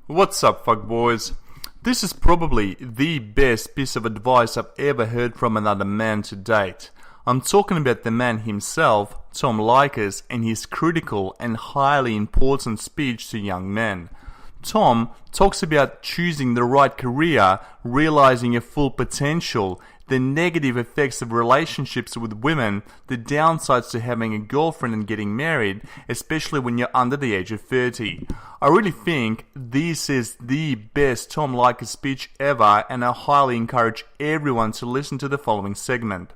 What's up, fuckboys? This is probably the best piece of advice I've ever heard from another man to date. I'm talking about the man himself, Tom Leykis, and his critical and highly important speech to young men. Tom talks about choosing the right career, realizing your full potential, the negative effects of relationships with women, the downsides to having a girlfriend and getting married, especially when you're under the age of 30. I really think this is the best Tom Leykis speech ever, and I highly encourage everyone to listen to the following segment.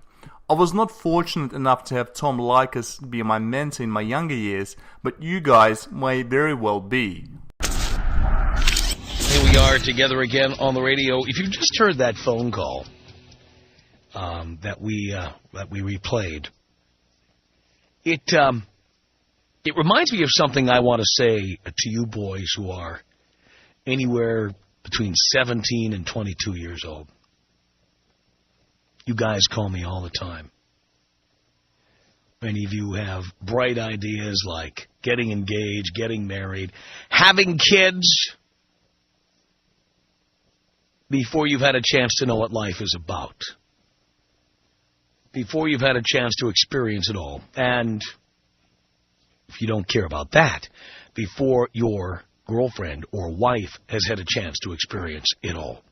I was not fortunate enough to have Tom Leykis be my mentor in my younger years, but you guys may very well be. Here we are together again on the radio. If you just heard that phone call that we replayed, it reminds me of something I want to say to you boys who are anywhere between 17 and 22 years old. You guys call me all the time. Many of you have bright ideas like getting engaged, getting married, having kids before you've had a chance to know what life is about, before you've had a chance to experience it all, and if you don't care about that, before your girlfriend or wife has had a chance to experience it all.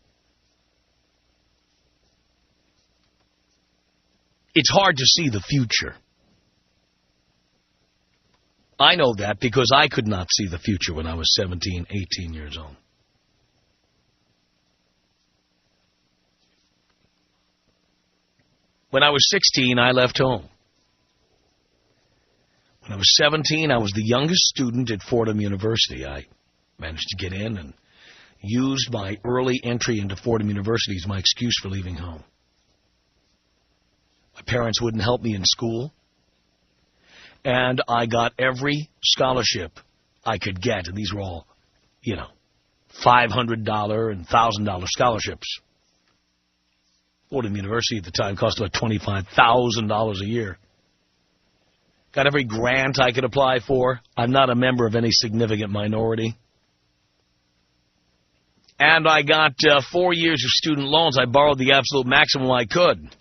It's hard to see the future. I know that because I could not see the future when I was 17, 18 years old. When I was 16, I left home. When I was 17, I was the youngest student at Fordham University. I managed to get in and used my early entry into Fordham University as my excuse for leaving home. My parents wouldn't help me in school, and I got every scholarship I could get, and these were all, $500 and $1,000 scholarships. Fordham University at the time cost about $25,000 a year. Got every grant I could apply for. I'm not a member of any significant minority. And I got 4 years of student loans. I borrowed the absolute maximum I could.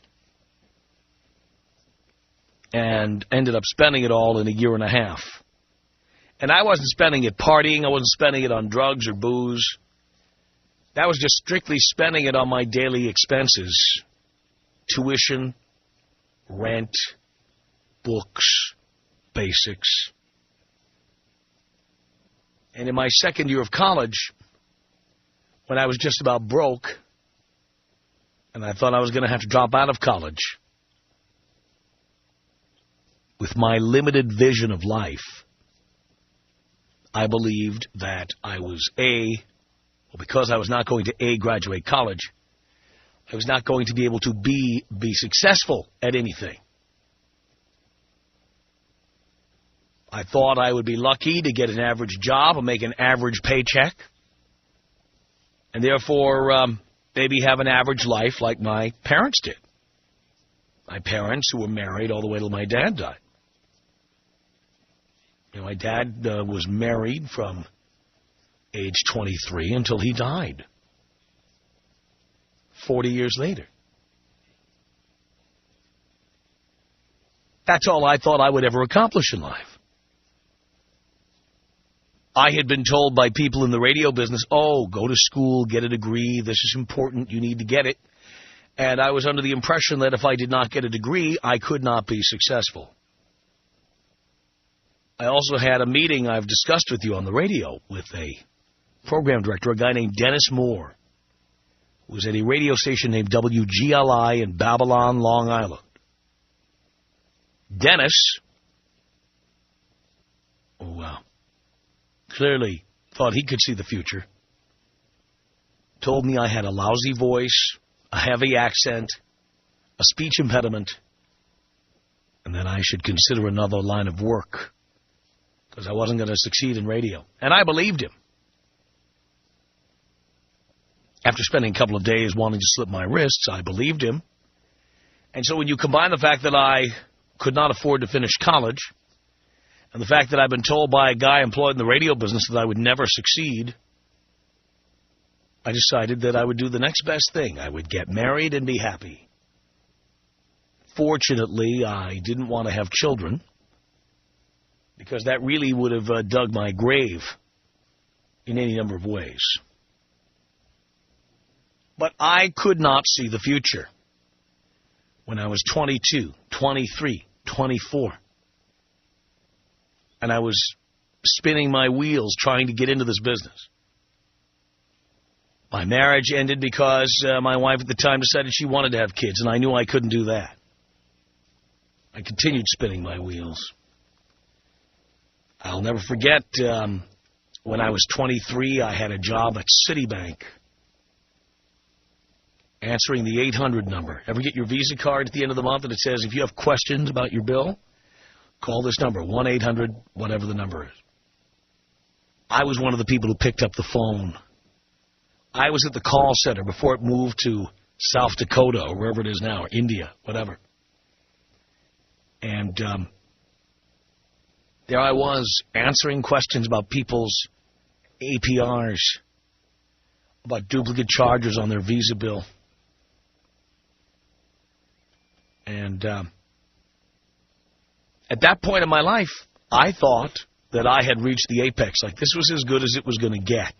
And ended up spending it all in a year and a half. And I wasn't spending it partying. I wasn't spending it on drugs or booze. That was just strictly spending it on my daily expenses. Tuition, rent, books, basics. And in my second year of college, when I was just about broke, and I thought I was going to have to drop out of college, with my limited vision of life, I believed that I was because I was not going to graduate college, I was not going to be able to be successful at anything. I thought I would be lucky to get an average job or make an average paycheck, and therefore maybe have an average life like my parents did. My parents who were married all the way till my dad died. My dad was married from age 23 until he died 40 years later. That's all I thought I would ever accomplish in life. I had been told by people in the radio business, go to school, get a degree, this is important, you need to get it. And I was under the impression that if I did not get a degree, I could not be successful. I also had a meeting I've discussed with you on the radio with a program director, a guy named Dennis Moore, who was at a radio station named WGLI in Babylon, Long Island. Dennis, clearly thought he could see the future, told me I had a lousy voice, a heavy accent, a speech impediment, and that I should consider another line of work, because I wasn't going to succeed in radio. And I believed him. After spending a couple of days wanting to slip my wrists, I believed him. And so when you combine the fact that I could not afford to finish college, and the fact that I've been told by a guy employed in the radio business that I would never succeed, I decided that I would do the next best thing. I would get married and be happy. Fortunately, I didn't want to have children because that really would have dug my grave in any number of ways. But I could not see the future when I was 22, 23, 24. And I was spinning my wheels trying to get into this business. My marriage ended because my wife at the time decided she wanted to have kids, and I knew I couldn't do that. I continued spinning my wheels. I'll never forget when I was 23, I had a job at Citibank, answering the 800 number. Ever get your Visa card at the end of the month and it says, if you have questions about your bill, call this number, 1-800, whatever the number is. I was one of the people who picked up the phone. I was at the call center before it moved to South Dakota or wherever it is now, or India, whatever. And there I was answering questions about people's APRs, about duplicate charges on their Visa bill. And at that point in my life, I thought that I had reached the apex. Like, this was as good as it was going to get.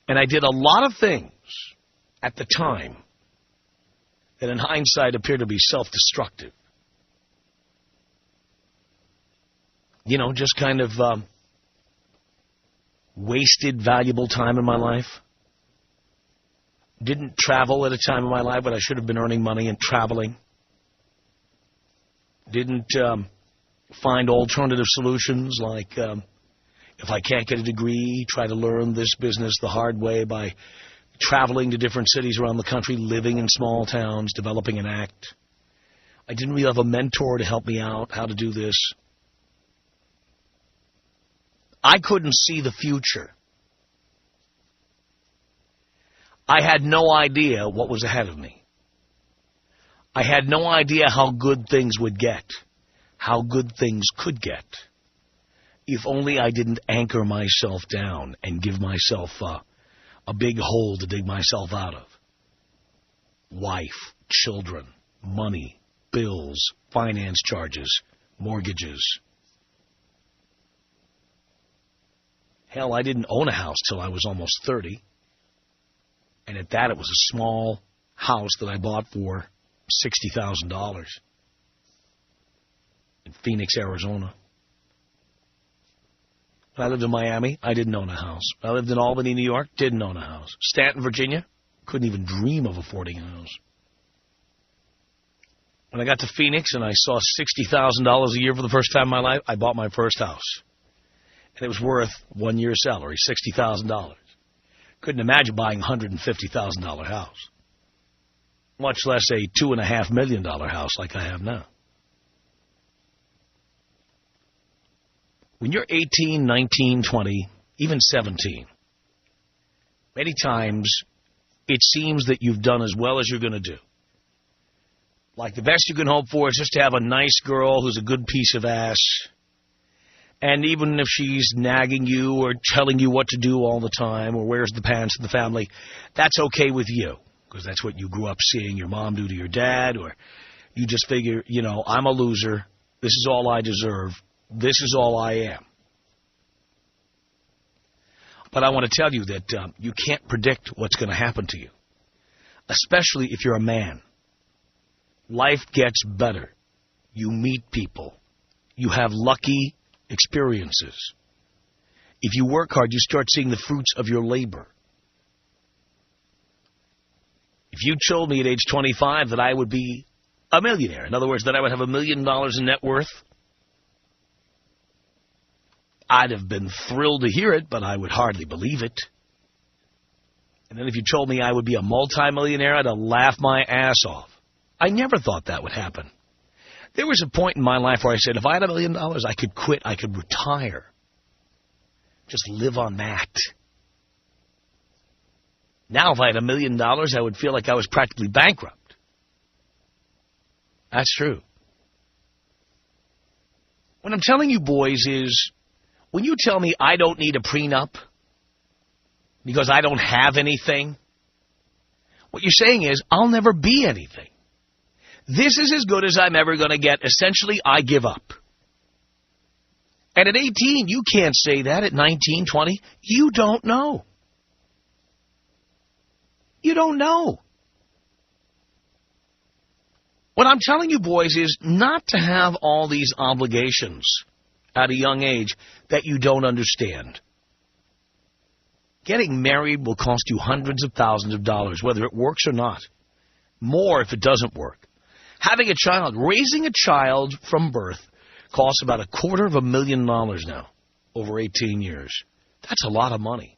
And I did a lot of things at the time that in hindsight appear to be self-destructive. You know, just kind of wasted valuable time in my life. Didn't travel at a time in my life when I should have been earning money and traveling. Didn't find alternative solutions like if I can't get a degree, try to learn this business the hard way by traveling to different cities around the country, living in small towns, developing an act. I didn't really have a mentor to help me out how to do this. I couldn't see the future. I had no idea what was ahead of me. I had no idea how good things would get, how good things could get, if only I didn't anchor myself down and give myself a big hole to dig myself out of. Wife, children, money, bills, finance charges, mortgages. Hell, I didn't own a house till I was almost 30. And at that, it was a small house that I bought for $60,000 in Phoenix, Arizona. When I lived in Miami, I didn't own a house. When I lived in Albany, New York, didn't own a house. Stanton, Virginia, couldn't even dream of affording a house. When I got to Phoenix and I saw $60,000 a year for the first time in my life, I bought my first house. And it was worth 1 year's salary, $60,000. Couldn't imagine buying a $150,000 house, much less a $2.5 million house like I have now. When you're 18, 19, 20, even 17, many times it seems that you've done as well as you're going to do. Like the best you can hope for is just to have a nice girl who's a good piece of ass. And even if she's nagging you or telling you what to do all the time or wears the pants of the family, that's okay with you because that's what you grew up seeing your mom do to your dad, or you just figure, you know, I'm a loser. This is all I deserve. This is all I am. But I want to tell you that you can't predict what's going to happen to you, especially if you're a man. Life gets better. You meet people. You have lucky experiences. If you work hard, you start seeing the fruits of your labor. If you told me at age 25 that I would be a millionaire, in other words, that I would have $1 million in net worth, I'd have been thrilled to hear it, but I would hardly believe it. And then if you told me I would be a multimillionaire, I'd have laughed my ass off. I never thought that would happen. There was a point in my life where I said, if I had $1 million, I could quit, I could retire. Just live on that. Now, if I had $1 million, I would feel like I was practically bankrupt. That's true. What I'm telling you, boys, is when you tell me I don't need a prenup, Because I don't have anything? What you're saying is, I'll never be anything. This is as good as I'm ever going to get. Essentially, I give up. And at 18, you can't say that. At 19, 20, you don't know. You don't know. What I'm telling you, boys, is not to have all these obligations at a young age that you don't understand. Getting married will cost you hundreds of thousands of dollars, whether it works or not. More if it doesn't work. Having a child, raising a child from birth, costs about $250,000 now, over 18 years. That's a lot of money.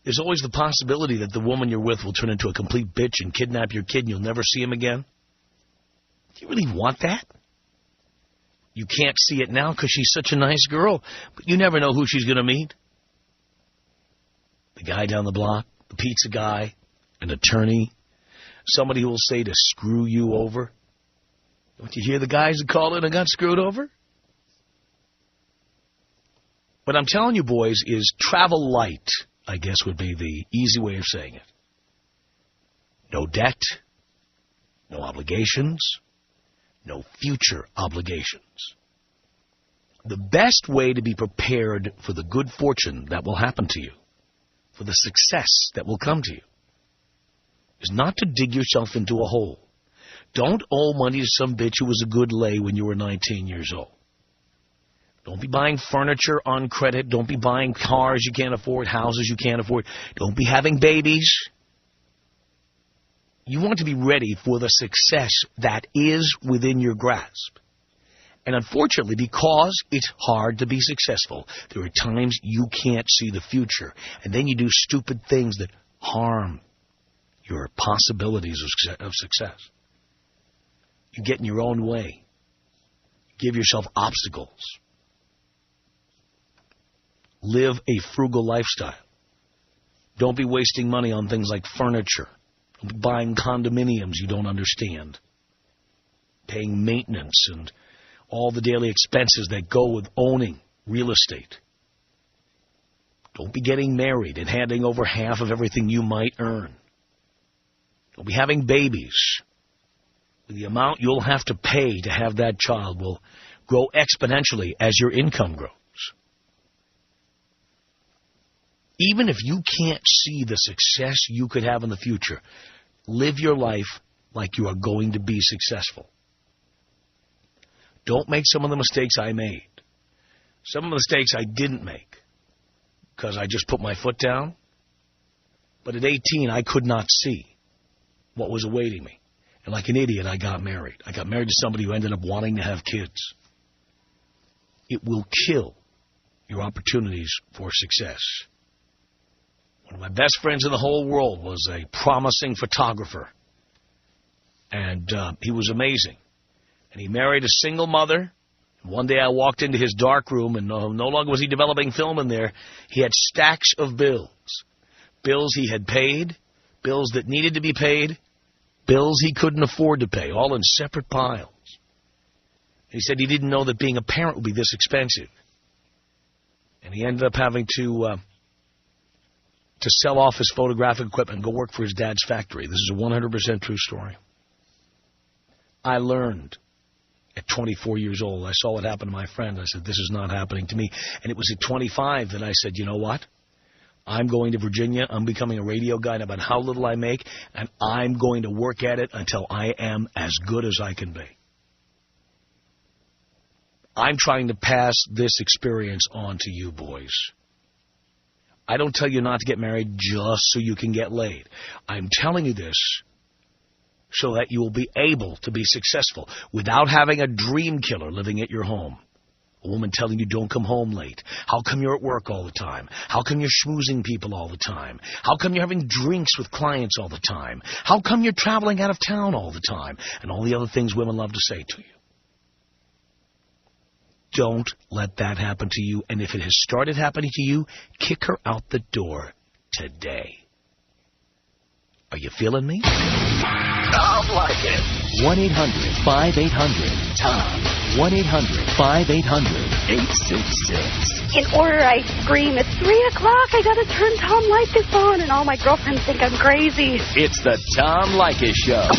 There's always the possibility that the woman you're with will turn into a complete bitch and kidnap your kid and you'll never see him again. Do you really want that? You can't see it now because she's such a nice girl, but you never know who she's going to meet. The guy down the block, the pizza guy, an attorney, somebody who will say to screw you over. Don't you hear the guys that call in and got screwed over? What I'm telling you, boys, is travel light, I guess would be the easy way of saying it. No debt, no obligations, no future obligations. The best way to be prepared for the good fortune that will happen to you, for the success that will come to you, is not to dig yourself into a hole. Don't owe money to some bitch who was a good lay when you were 19 years old. Don't be buying furniture on credit. Don't be buying cars you can't afford, houses you can't afford. Don't be having babies. You want to be ready for the success that is within your grasp. And unfortunately, because it's hard to be successful, there are times you can't see the future. And then you do stupid things that harm your possibilities of success. You get in your own way. Give yourself obstacles. Live a frugal lifestyle. Don't be wasting money on things like furniture. Don't be buying condominiums you don't understand. Paying maintenance and all the daily expenses that go with owning real estate. Don't be getting married and handing over half of everything you might earn. Don't be having babies. The amount you'll have to pay to have that child will grow exponentially as your income grows. Even if you can't see the success you could have in the future, live your life like you are going to be successful. Don't make some of the mistakes I made. Some of the mistakes I didn't make because I just put my foot down. But at 18, I could not see what was awaiting me. And like an idiot, I got married. I got married to somebody who ended up wanting to have kids. It will kill your opportunities for success. One of my best friends in the whole world was a promising photographer. And he was amazing. And he married a single mother. And one day I walked into his dark room, and no longer was he developing film in there. He had stacks of bills. Bills he had paid, bills that needed to be paid, bills he couldn't afford to pay, all in separate piles. He said he didn't know that being a parent would be this expensive. And he ended up having to sell off his photographic equipment and go work for his dad's factory. This is a 100% true story. I learned at 24 years old. I saw what happened to my friend. I said, this is not happening to me. And it was at 25 that I said, you know what? I'm going to Virginia. I'm becoming a radio guy no matter how little I make, and I'm going to work at it until I am as good as I can be. I'm trying to pass this experience on to you boys. I don't tell you not to get married just so you can get laid. I'm telling you this so that you will be able to be successful without having a dream killer living at your home. A woman telling you don't come home late. How come you're at work all the time? How come you're schmoozing people all the time? How come you're having drinks with clients all the time? How come you're traveling out of town all the time? And all the other things women love to say to you. Don't let that happen to you. And if it has started happening to you, kick her out the door today. Are you feeling me? Tom Leykis. 1-800-5800-TOM. 1-800-5800-866. In order, I scream, it's 3 o'clock, I gotta turn Tom Leykis on, and all my girlfriends think I'm crazy. It's the Tom Leykis Show.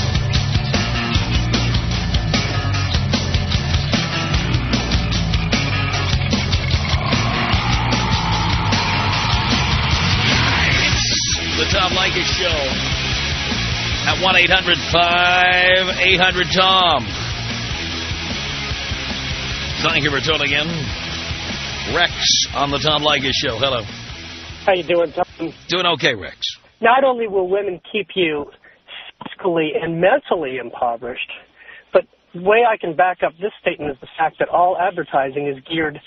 The Tom Leykis Show at 1-800-5800-TOM. Thank you for tuning in. Rex on the Tom Leykis Show. Hello. How you doing, Tom? Doing okay, Rex. Not only will women keep you physically and mentally impoverished, but the way I can back up this statement is the fact that all advertising is geared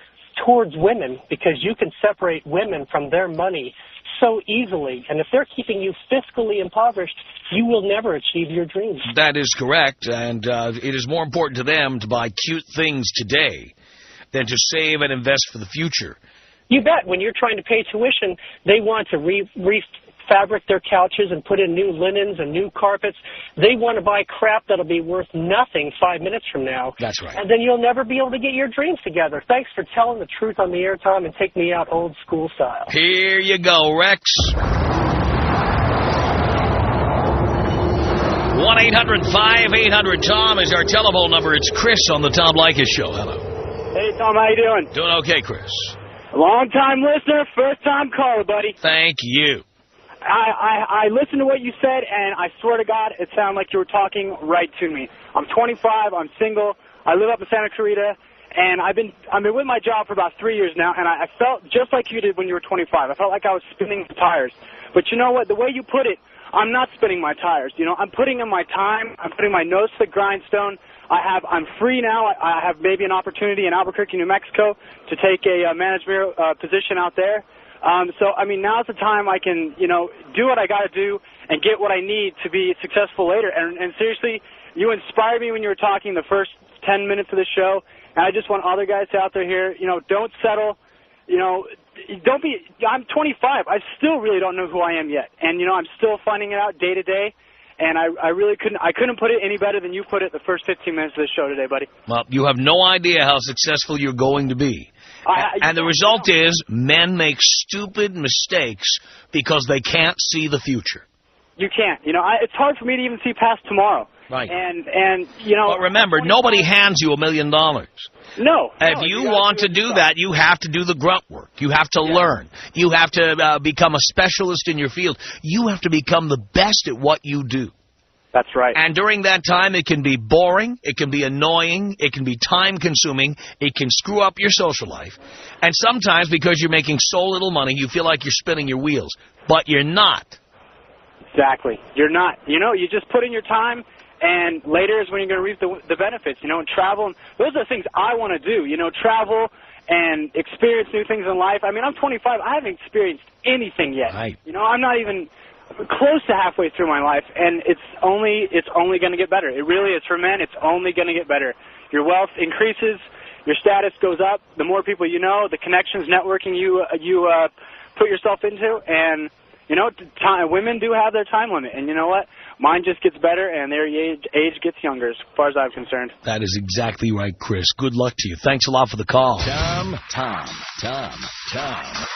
towards women because you can separate women from their money so easily. And if they're keeping you fiscally impoverished, you will never achieve your dreams. That is correct, and it is more important to them to buy cute things today than to save and invest for the future. You bet. When you're trying to pay tuition, they want to refabric their couches and put in new linens and new carpets. They want to buy crap that'll be worth nothing 5 minutes from now. That's right. And then you'll never be able to get your dreams together. Thanks for telling the truth on the air, Tom, and take me out old school style. Here you go, Rex. 1-800-5800-TOM is our telephone number. It's Chris on the Tom Leykis Show. Hello. Hey, Tom, how you doing? Doing okay, Chris. Long-time listener, first-time caller, buddy. Thank you. I listened to what you said, and I swear to God, it sounded like you were talking right to me. I'm 25, I'm single, I live up in Santa Clarita, and I've been with my job for about 3 years now, and I felt just like you did when you were 25. I felt like I was spinning the tires. But you know what? The way you put it, I'm not spinning my tires. You know, I'm putting in my time. I'm putting my nose to the grindstone. I'm free now. I have maybe an opportunity in Albuquerque, New Mexico, to take a managerial position out there. So, I mean, now's the time I can, you know, do what I got to do and get what I need to be successful later. And seriously, you inspired me when you were talking the first 10 minutes of the show. And I just want other guys out there here, you know, don't settle. You know, don't be. I'm 25. I still really don't know who I am yet, and you know, I'm still finding it out day to day. And I really couldn't put it any better than you put it the first 15 minutes of the show today, buddy. Well, you have no idea how successful you're going to be. And the result is men make stupid mistakes because they can't see the future. You can't. You know, it's hard for me to even see past tomorrow. Right. And you know. But remember, nobody hands you $1 million. No. If you want to do that, you have to do the grunt work. You have to learn. You have to become a specialist in your field. You have to become the best at what you do. That's right. And during that time, it can be boring, it can be annoying, it can be time-consuming, it can screw up your social life. And sometimes, because you're making so little money, you feel like you're spinning your wheels. But you're not. Exactly. You're not. You know, you just put in your time, and later is when you're going to reap the benefits, you know, and travel. And those are the things I want to do, you know, travel and experience new things in life. I mean, I'm 25. I haven't experienced anything yet. Right. You know, I'm not even close to halfway through my life, and it's only going to get better. It really is. For men, it's only going to get better. Your wealth increases. Your status goes up. The more people you know, the connections, networking you put yourself into, and you know, women do have their time limit, and you know what? Mine just gets better, and their age gets younger, as far as I'm concerned. That is exactly right, Chris. Good luck to you. Thanks a lot for the call. Tom.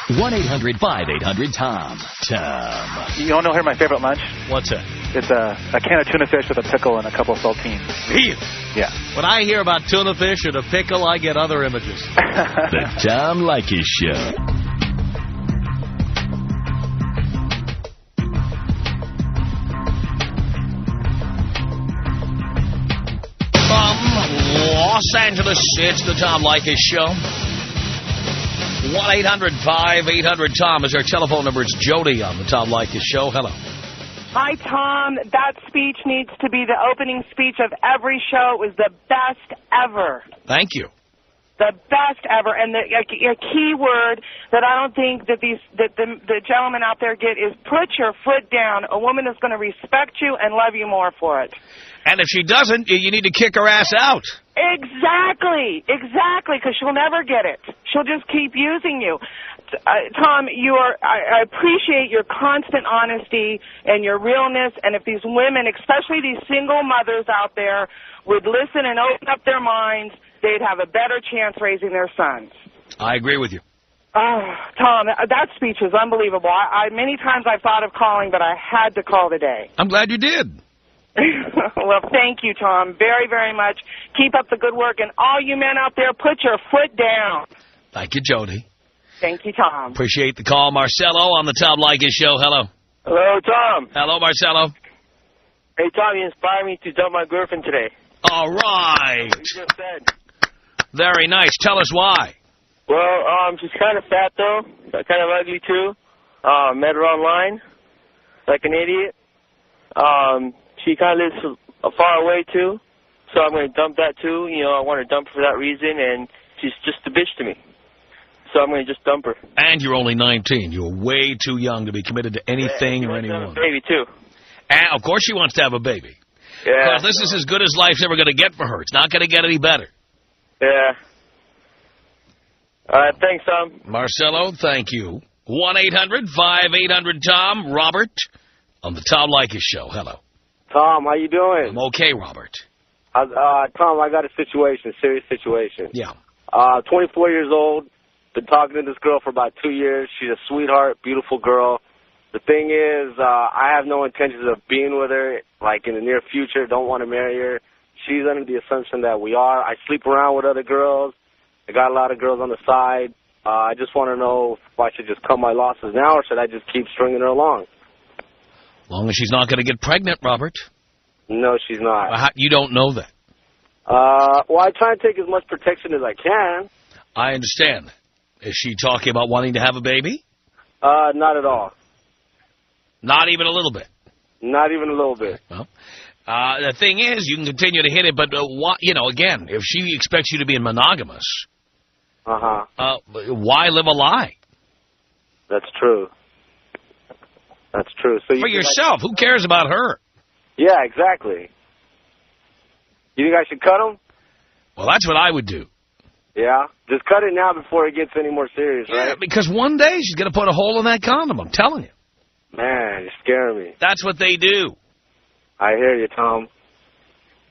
1-800-5800-TOM. Tom. You want to hear my favorite lunch? What's that? It's a can of tuna fish with a pickle and a couple of saltines. Really? Yeah. When I hear about tuna fish and a pickle, I get other images. The Tom Leykis Show. Los Angeles, it's the Tom Leykis Show. 1-800-5800-TOM is our telephone number. It's Jody on the Tom Leykis Show. Hello. Hi, Tom. That speech needs to be the opening speech of every show. It was the best ever. Thank you. The best ever. And a key word that I don't think that the gentlemen out there get is put your foot down. A woman is going to respect you and love you more for it. And if she doesn't, you need to kick her ass out. Exactly, because she'll never get it. She'll just keep using you. Tom, I appreciate your constant honesty and your realness. And if these women, especially these single mothers out there, would listen and open up their minds, they'd have a better chance raising their sons. I agree with you. Tom, that speech was unbelievable. Many times I've thought of calling, but I had to call today. I'm glad you did. Well, thank you, Tom, very, very much. Keep up the good work. And all you men out there, put your foot down. Thank you, Jody. Thank you, Tom. Appreciate the call. Marcelo on the Tom Leykis Show. Hello. Hello, Tom. Hello, Marcelo. Hey, Tom, you inspired me to dump my girlfriend today. All right. What you just said. Very nice. Tell us why. Well, she's kind of fat, though. Kind of ugly, too. Met her online. Like an idiot. She kind of lives far away, too. So I'm going to dump that, too. You know, I want to dump her for that reason, and she's just a bitch to me. So I'm going to just dump her. And you're only 19. You're way too young to be committed to anything or anyone. Baby, too. And, of course, she wants to have a baby. Yeah. Because this is as good as life's ever going to get for her. It's not going to get any better. Yeah. All right, thanks, Tom. Marcelo, thank you. 1-800-5800-TOM. Robert on the Tom Leykis Show. Hello. Tom, how you doing? I'm okay, Robert. Tom, I got a situation, serious situation. Yeah. 24 years old. Been talking to this girl for about 2 years. She's a sweetheart, beautiful girl. The thing is, I have no intentions of being with her, like, in the near future. Don't want to marry her. She's under the assumption that we are. I sleep around with other girls. I got a lot of girls on the side. I just want to know if I should just cut my losses now or should I just keep stringing her along? As long as she's not going to get pregnant, Robert. No, she's not. You don't know that. Well, I try and take as much protection as I can. I understand. Is she talking about wanting to have a baby? Not at all. Not even a little bit? Not even a little bit. Well, the thing is, you can continue to hit it, but, again, if she expects you to be monogamous, why live a lie? That's true. That's true. So For yourself, who cares about her? Yeah, exactly. You think I should cut him? Well, that's what I would do. Yeah? Just cut it now before it gets any more serious, right? Yeah, because one day she's going to put a hole in that condom, I'm telling you. Man, you're scaring me. That's what they do. I hear you, Tom.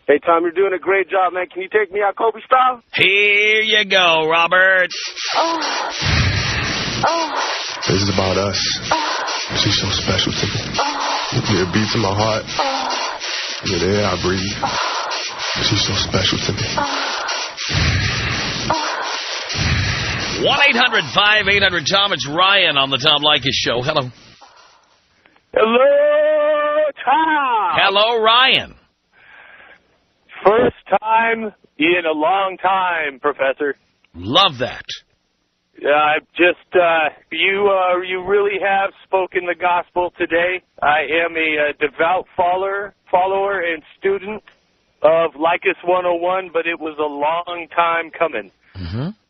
Hey, Tom, you're doing a great job, man. Can you take me out Kobe style? Here you go, Robert. This is about us. She's so special to me. Yeah, it beats in my heart. Yeah, the air I breathe. She's so special to me. 1-800-5800-TOM. It's Ryan on the Tom Leykis Show. Hello. Hello, Tom. Hello, Ryan. First time in a long time, Professor. Love that. You really have spoken the gospel today. I am a devout follower and student of Leykis 101, but it was a long time coming.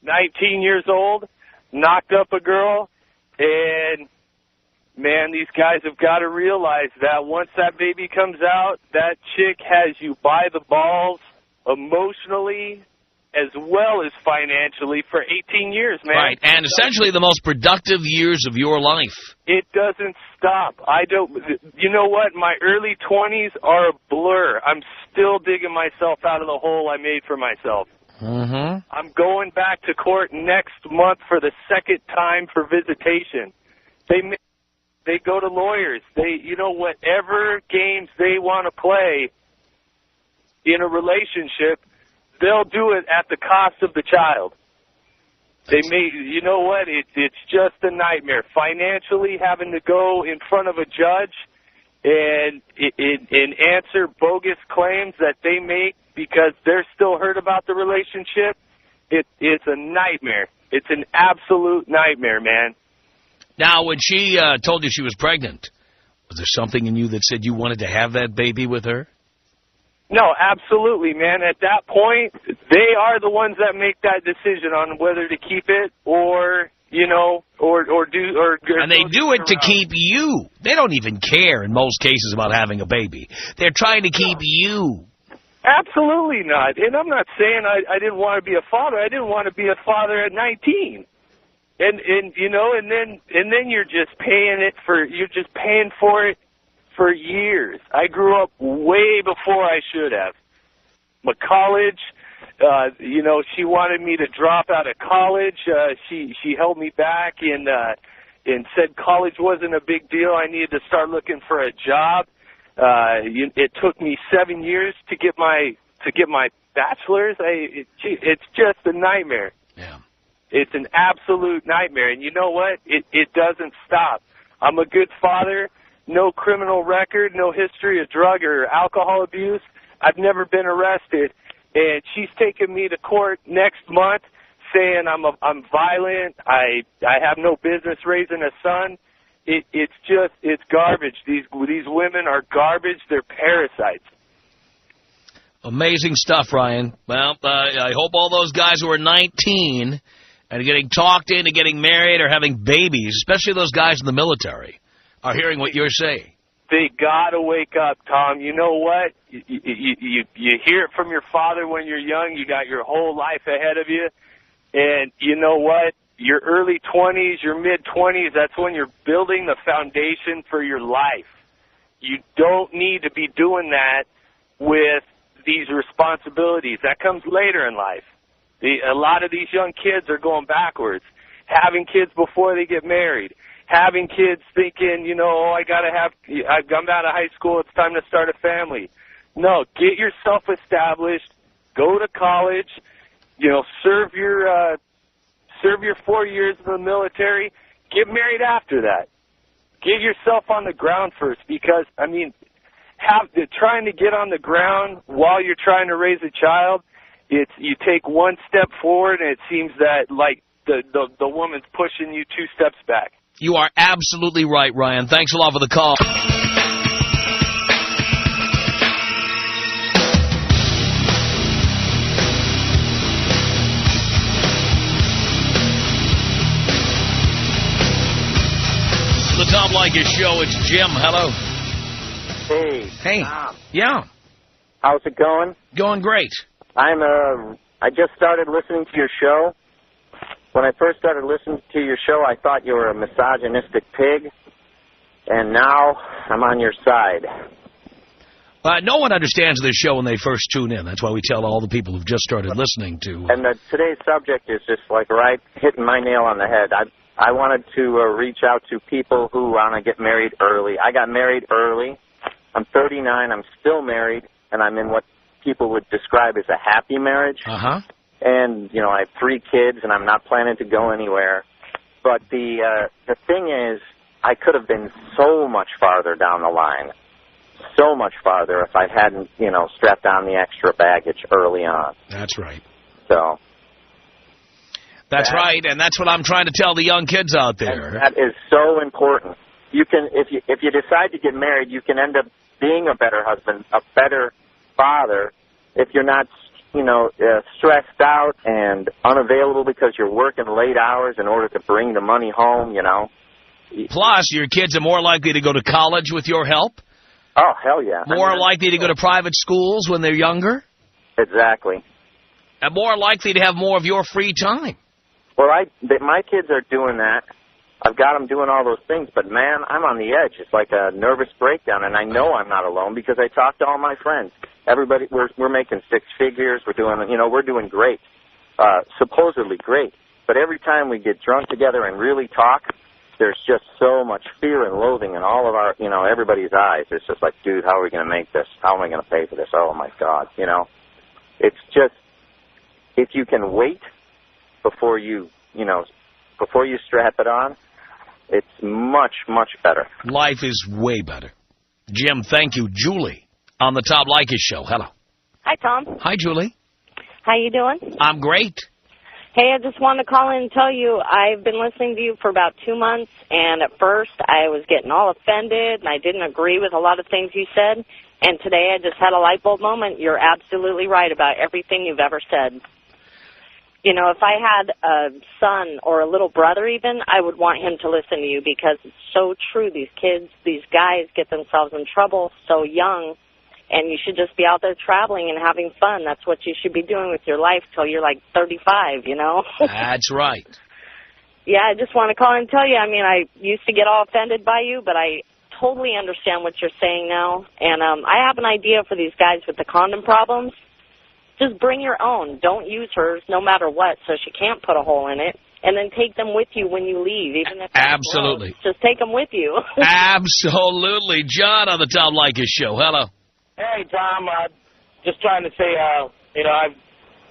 19 years old, knocked up a girl, and man, these guys have got to realize that once that baby comes out, that chick has you by the balls emotionally as well as financially for 18 years, man. Right, and essentially the most productive years of your life. It doesn't stop. You know what? My early 20s are a blur. I'm still digging myself out of the hole I made for myself. I'm going back to court next month for the second time for visitation. They go to lawyers. Whatever games they want to play in a relationship, they'll do it at the cost of the child. You know what? It's just a nightmare. Financially, having to go in front of a judge and answer bogus claims that they make because they're still hurt about the relationship, it's a nightmare. It's an absolute nightmare, man. Now, when she told you she was pregnant, was there something in you that said you wanted to have that baby with her? No, absolutely, man. At that point, they are the ones that make that decision on whether to keep it or and they do it to keep you. They don't even care in most cases about having a baby. They're trying to keep you. Absolutely not. And I'm not saying I didn't want to be a father. I didn't want to be a father at 19. And you know, and then you're just paying for it for years. I grew up way before I should have. My college, you know, she wanted me to drop out of college. She held me back and said college wasn't a big deal. I needed to start looking for a job. It took me 7 years to get my bachelor's. It's just a nightmare. Yeah. It's an absolute nightmare. And you know what? It doesn't stop. I'm a good father, no criminal record, no history of drug or alcohol abuse. I've never been arrested. And she's taking me to court next month saying I'm violent. I have no business raising a son. It's garbage. These women are garbage. They're parasites. Amazing stuff, Ryan. Well, I hope all those guys who are 19 and getting talked into getting married or having babies, especially those guys in the military, are hearing what you're saying. They gotta wake up, Tom. You know what? You hear it from your father when you're young. You got your whole life ahead of you. And you know what? Your early 20s, your mid-20s, that's when you're building the foundation for your life. You don't need to be doing that with these responsibilities. That comes later in life. A lot of these young kids are going backwards, having kids before they get married, having kids thinking, you know, I'm out of high school, it's time to start a family. No, get yourself established, go to college, you know, serve your 4 years in the military, get married after that. Get yourself on the ground first, because, I mean, trying to get on the ground while you're trying to raise a child, you take one step forward and it seems that like the woman's pushing you 2 steps back. You are absolutely right, Ryan. Thanks a lot for the call. The Tom Leykis Show. It's Jim. Hello. Hey. Tom. Yeah. How's it going? Going great. I just started listening to your show. When I first started listening to your show, I thought you were a misogynistic pig, and now I'm on your side. No one understands this show when they first tune in. That's why we tell all the people who've just started listening to... And today's subject is just like right hitting my nail on the head. I wanted to reach out to people who want to get married early. I got married early. I'm 39. I'm still married, and I'm in what people would describe as a happy marriage. Uh-huh. And, you know, I have 3 kids, and I'm not planning to go anywhere. But the thing is, I could have been so much farther down the line, so much farther if I hadn't, you know, strapped on the extra baggage early on. That's right. So... That's right, and that's what I'm trying to tell the young kids out there. And that is so important. You can, if you decide to get married, you can end up being a better husband, a better father, if you're not, you know, stressed out and unavailable because you're working late hours in order to bring the money home, you know. Plus, your kids are more likely to go to college with your help. Oh, hell yeah. More likely to go to private schools when they're younger. Exactly. And more likely to have more of your free time. Well, my kids are doing that. I've got them doing all those things, but, man, I'm on the edge. It's like a nervous breakdown, and I know I'm not alone because I talk to all my friends. Everybody, we're making 6 figures. We're doing great, supposedly great. But every time we get drunk together and really talk, there's just so much fear and loathing in all of our, you know, everybody's eyes. It's just like, dude, how are we going to make this? How am I going to pay for this? Oh, my God, you know. It's just, if you can wait before you strap it on, it's much, much better. Life is way better. Jim, thank you. Julie on the Tom Leykis Show. Hello. Hi, Tom. Hi, Julie. How you doing? I'm great. Hey, I just wanted to call in and tell you I've been listening to you for about 2 months, and at first I was getting all offended, and I didn't agree with a lot of things you said, and today I just had a light bulb moment. You're absolutely right about everything you've ever said. You know, if I had a son or a little brother even, I would want him to listen to you because it's so true. These kids, these guys get themselves in trouble so young, and you should just be out there traveling and having fun. That's what you should be doing with your life till you're like 35, you know? That's right. Yeah, I just want to call and tell you, I mean, I used to get all offended by you, but I totally understand what you're saying now. And I have an idea for these guys with the condom problems. Just bring your own. Don't use hers no matter what, so she can't put a hole in it. And then take them with you when you leave, even if that's Absolutely. gross. Just take them with you. Absolutely. John on the Tom Leykis Show. Hello. Hey, Tom. Just trying to say, I've,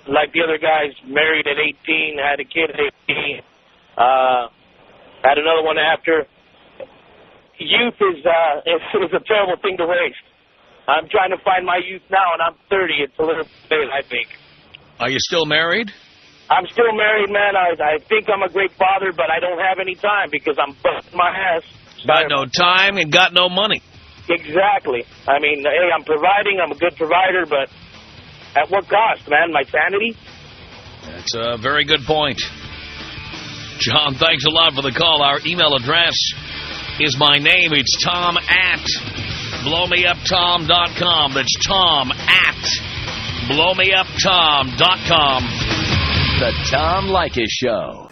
like the other guys, married at 18, had a kid at 18, had another one after. Youth is a terrible thing to waste. I'm trying to find my youth now, and I'm 30. It's a little late, I think. Are you still married? I'm still married, man. I think I'm a great father, but I don't have any time because I'm busting my ass. Got no time and got no money. Exactly. I mean, hey, I'm providing. I'm a good provider, but at what cost, man? My sanity? That's a very good point. John, thanks a lot for the call. Our email address is my name. It's Tom at blowmeuptom.com. That's Tom at blowmeuptom.com. The Tom Leykis Show.